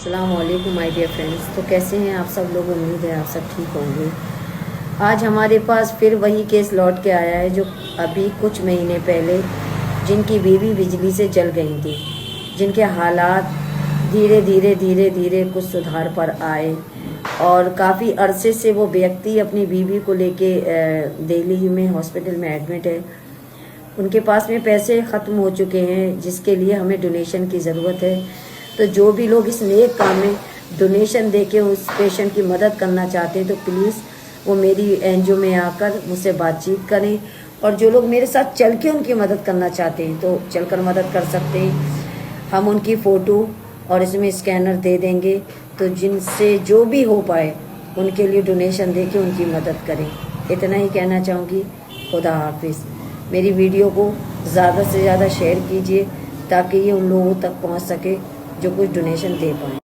अस्सलाम वालेकुम my dear friends. तो कैसे हैं आप सब लोग? उम्मीद है आप सब ठीक होंगे। आज हमारे पास फिर वही केस लौट के आया है जो अभी कुछ महीने पहले जिनकी बीवी बिजली से जल गई थी, जिनके हालात धीरे धीरे कुछ सुधार पर आए और काफ़ी अरसे से वो व्यक्ति अपनी बीवी को लेके दिल्ली में हॉस्पिटल में एडमिट है। उनके पास में पैसे ख़त्म हो चुके हैं जिसके लिए हमें डोनेशन की ज़रूरत है। तो जो भी लोग इस नेक काम में डोनेशन देके उस पेशेंट की मदद करना चाहते हैं तो प्लीज़ वो मेरी एनजीओ में आकर मुझसे बातचीत करें, और जो लोग मेरे साथ चल के उनकी मदद करना चाहते हैं तो चलकर मदद कर सकते हैं। हम उनकी फ़ोटो और इसमें स्कैनर दे देंगे, तो जिनसे जो भी हो पाए उनके लिए डोनेशन देके उनकी मदद करें। इतना ही कहना चाहूँगी। खुदा हाफिज़। मेरी वीडियो को ज़्यादा से ज़्यादा शेयर कीजिए ताकि ये उन लोगों तक पहुँच सके जो कुछ डोनेशन दे पाएँ।